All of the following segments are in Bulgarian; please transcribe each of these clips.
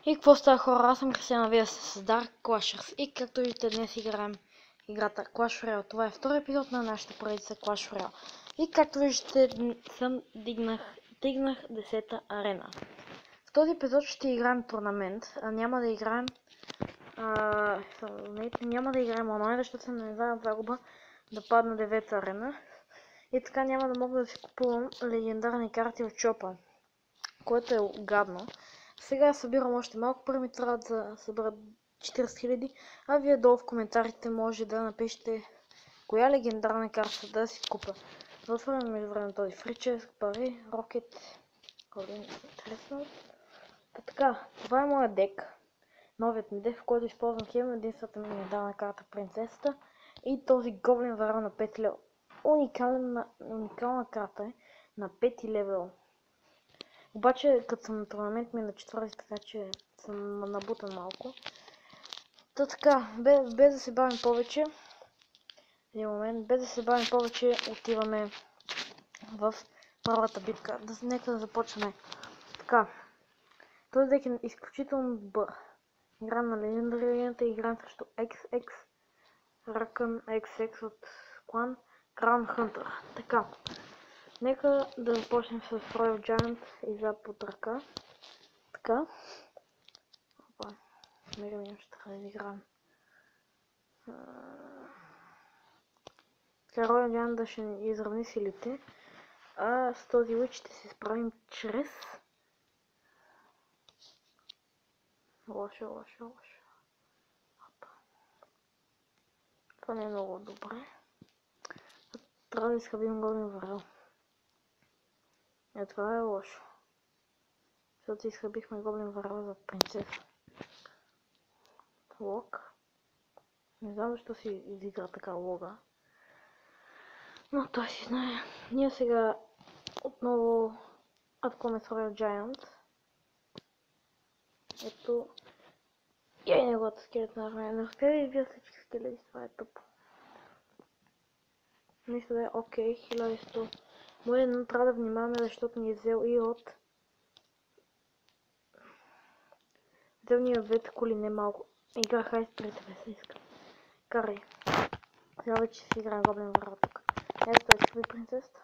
И какво става, хора? Аз съм Кристиана, вие сте с Dark Clashers и както виждате днес играем играта Clash Royale. Това е втори епизод на нашата поредица Clash Royale. И както виждате дигнах 10-та арена. В този епизод ще играем турнамент, няма да играем онлайн, защото съм на една загуба да падна 9-та арена. И така няма да мога да си купувам легендарни карти от шопа, което е гадно. Сега събирам още малко пари, ми трябва да събера 40 000, а вие долу в коментарите може да напишете коя легендарна карта да си купа. Да отворим между време този фричес, пари, рокет, който ми е интересно. Така, това е моят дек. Новият ми дек, в който използвам хем единствената ми легендарна карта принцесата и този гоблин варал на 5 левел. Уникална карта е на 5 левел. Обаче, като съм на турнамент ми е на 4, така че съм набутан малко. Та така, без да се бавим повече, отиваме в първата битка. Нека да започваме. Така, този дек е изключително добър. Играм на легендарията и играм срещу XX, Rakan XX от клан Crown Hunter. Така, нека да започнем с Royal Giant и зап от ръка. Така. Опа. Мега ми ще трябва да играем. Така, Royal Giant да ще ни изравни силите. А с този уич ще се справим чрез... Лошо. Това не е много добре. Трябва да изхабим голям варел. Това е лошо. Защото изхабихме гоблин варел за принцеса. Лог. Не знам защо си изигра така лога. Но той си знае. Ние сега отново атакуваме с Royal Giant. Ето. И неговата скелетна армия. Не успя да избия всички скелети. Това е тъпо. Мисля да е окей. 1100. Може трябва да внимаваме, защото ни е взел и от... Взел ни двете коли не малко. Играх айс при тебе се иска. Карай. Сега вече си играем гоблин варал тук. Ето той чуви принцеста.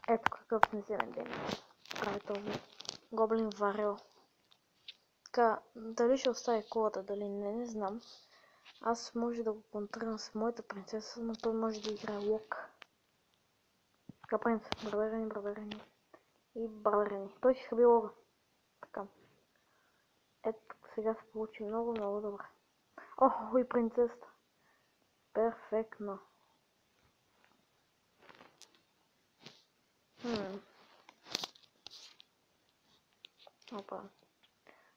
Ето какъв неземен ден прави този гоблин варел. Така, дали ще остави колата, дали не знам. Аз може да го контрирам с моята принцеса, но той може да играе лок. Така, принц, браверени. И браверени. Той си хаби лога. Така. Ето, сега се получи много добре. Охо, и принцеста. Перфектно. Опа.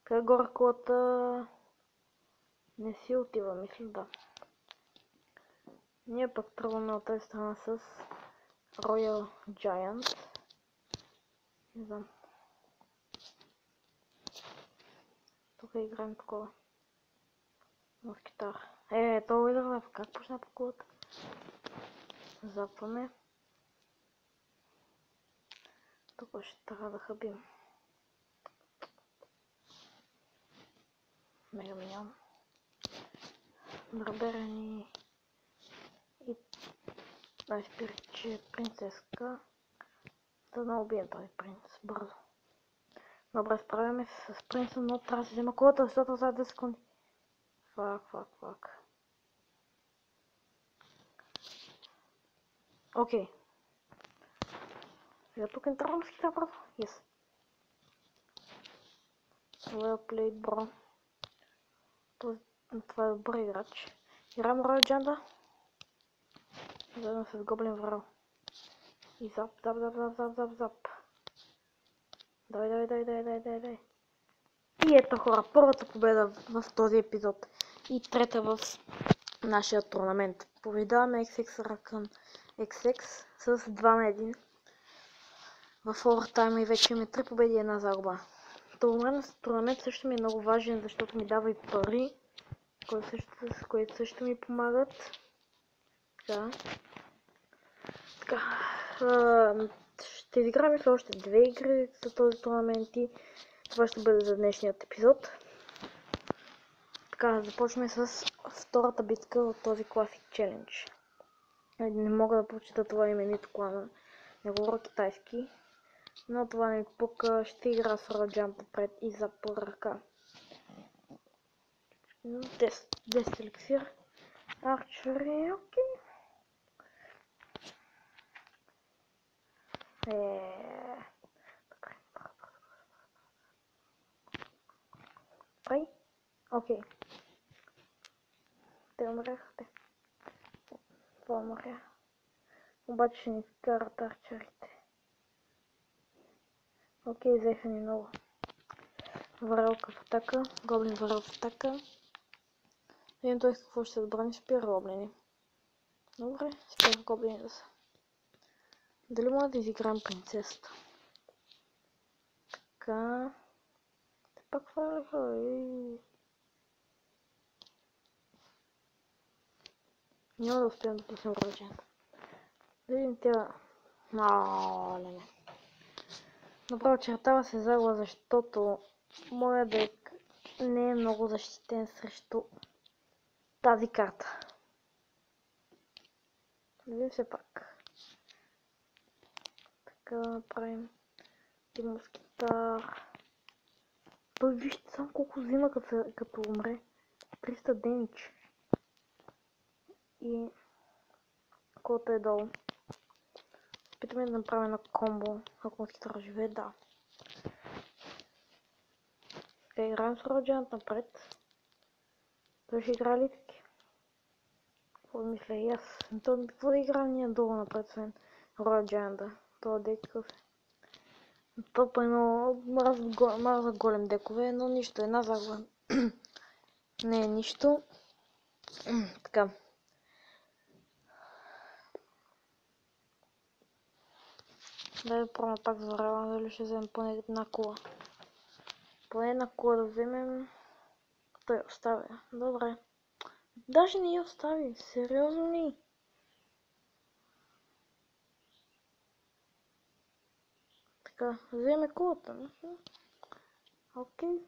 Така горе колата не си отива, мисля, да. Ние пък тръгваме от тази страна с Royal Giant. Не знам. Тук играем такова. В китар. Това идва, как почна по колата? Запваме. Тук ще трябва да хабим. Мега миньон. Браверени. И да спирит, че е принцеска. Да не убием този принц бързо. Добре, справяме се с принца, но трябва да се взема колата, защото за 10 секунди. Фак. Окей. Сега тук не трябва да се хита бързо. Yes. Well played, bro. Това е добър играч. Играем Royal Giant. Заедно с гоблин варел. И зап. Давай. И ето, хора, първата победа в този епизод. И трета в нашия турнамент. Победаваме XX Rakan XX с 2-1. В овертайма и вече имаме 3 победи и 1 загуба. Турнамент също ми е много важен, защото ми дава и пари, с които също ми помагат. Така. Ще изиграем още 2 игри за този турнамент и това ще бъде за днешният епизод. Така, започваме с втората битка от този Classic Challenge. Не мога да прочита това име нито клана. Не говоря китайски. Но това не ми пука. Ще игра с Роджан пред и зад по ръка. 10 еликсир. Арчери, окей. Добре. Окей. Те умряха. Това умря. Обаче ще ни карат арчерите. Окей, взеха ни много. Варелка в атака. Гоблин варел в атака. Видим той какво ще се отбрани. Спира гоблини. Добре, спира гоблини да са. Дали мога да изиграем принцесата? Така. Те пак хваляха. Няма да успеем да пуснем Роджан. Да видим тя. Не. Направо чертава се загуба, защото моя дек не е много защитен срещу тази карта. Да видим все пак. Така правим Тимоскитар. Той вижте само колко взима като умре. 300 демидж. И колкото е долу. Опитаме да направим едно комбо, ако Москитар живее, да. Така играем с Роджант напред. Той ще играе ли таки? Какво мисля и аз? Какво да играем ние долу напред, освен Роджанда? Това дек какъв е? Топа едно мраза голем декове, но нищо, една загуба. Не е нищо. Така. Да пробваме пак за варела, дали ще вземем поне една кула. Поне една кула да вземем. Той оставя. Добре. Даже не я остави. Сериозно ли? Така, вземе кулата. Окей.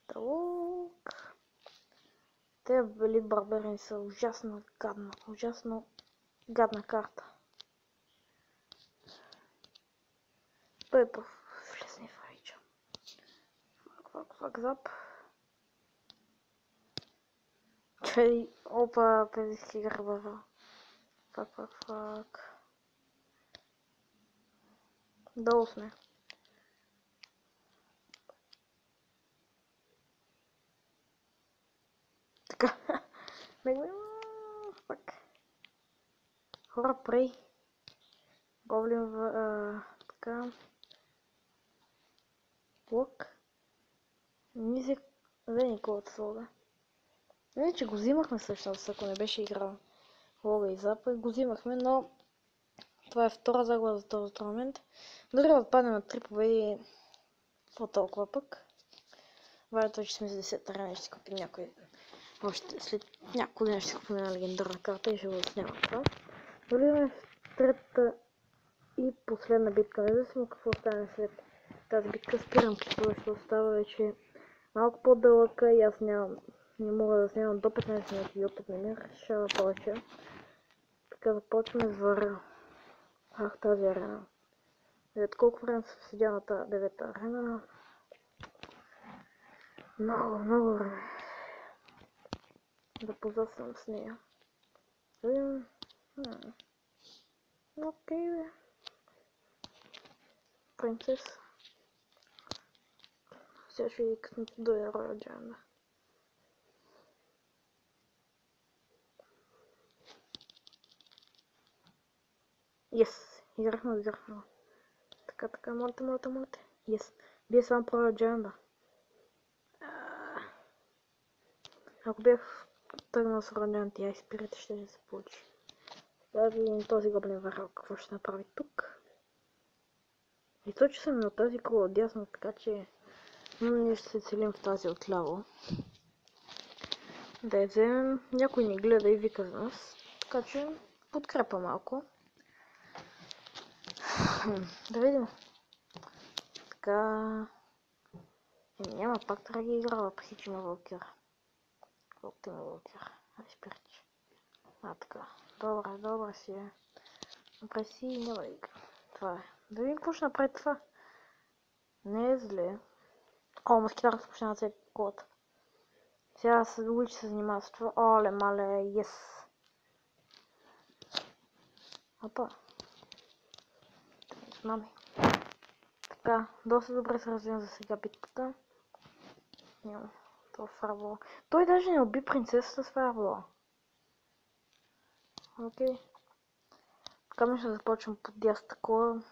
Так. Те били барберини са ужасно гадна карта. Той е влезне в рейджа. Фак, зап. Чай, опа, певиски гърбава. Фак. Долу сме. Така. Фак. Хора, прей. Гоблин така. Блок. Не се взе николата слога. Не, че го взимахме всъщност, ако не беше играл лога и запа, го взимахме, но това е втора загуба за този турнамент. Дори да отпаднем на 3 победи, по-толкова пък. Варето, че сме за 10 арена, ще си купим някой. Още след няколко дена ще си купим една легендарна карта и ще го снимам това. Влизаме в третата и последна битка. Независимо какво стане след тази битка, спирам клипа, защото става вече малко по-дълъга и аз не мога да снимам до 15 минути, опит не ми решава повече. Така започваме с варел. Тази арена. Колко време съм седял на тази 9-та арена? Много време. Да позасвам с нея. Окей, бе. Принцес. Сега ще види като дойде Роджанда. Yes, израхна. Така, молите. Yes, бие само про Роджанда. Ако бях тръгнал с Роджанда и Айспирите, ще се получи. Да видим този гоблин варел какво ще направи тук. И то, че съм на тази кола отдясно, така че ние ще се целим в тази отляво. Да я вземем. Някой ни гледа и вика за нас, така че подкрепа малко. Да видим. така. Няма пак трябва да ги игра, въпреки че има вълкер. Колкото има вълкер. Ай, спирч. Така. Добре си е. Направи си и няма да игра. Това е. Да видим какво ще направи това. Не е зле. О, маскитарата почна на цепи колата. Сега Луич се занимава с това. Оле, мале, ес. Опа. Мами. Така, доста добре се развивам за сега битката. Няма. Това фарбола. Той даже не уби принцесата с фарбола. Окей. Така ми ще започвам под дясната кола.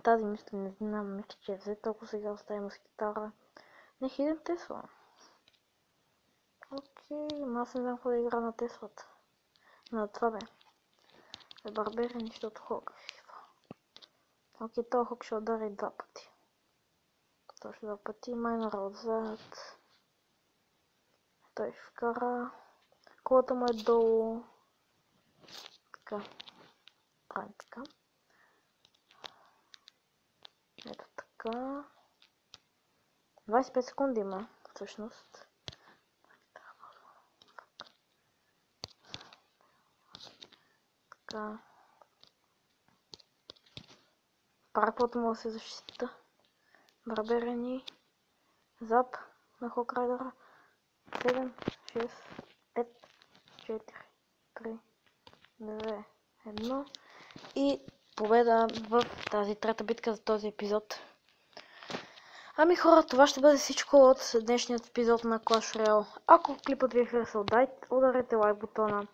Тази мисля не знам, мисля, че е взета, ако сега оставим с китара. Не, хиден Тесла. Окей, но аз не знам какво да игра на Теслата. На това бе. Барбера нищо от хок. Окей, този хок ще удари два пъти. Точно два пъти. Майнера отзад. Той ще вкара. Колата му е долу. Така. Правим така. Ето така. 25 секунди има, всъщност. Така. Параплата му да се защита. Барберени. Зап на Хокрайдера. 7, 6, 5, 4, 3, 2, 1. И победа в тази трета битка за този епизод. Ами хора, това ще бъде всичко от днешният епизод на Clash Royale. Ако клипът ви е харесал, ударете лайк бутона.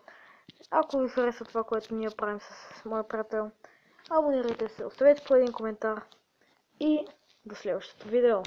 Ако ви харесва това, което ние правим с моя приятел, абонирайте се, оставете по един коментар и до следващото видео.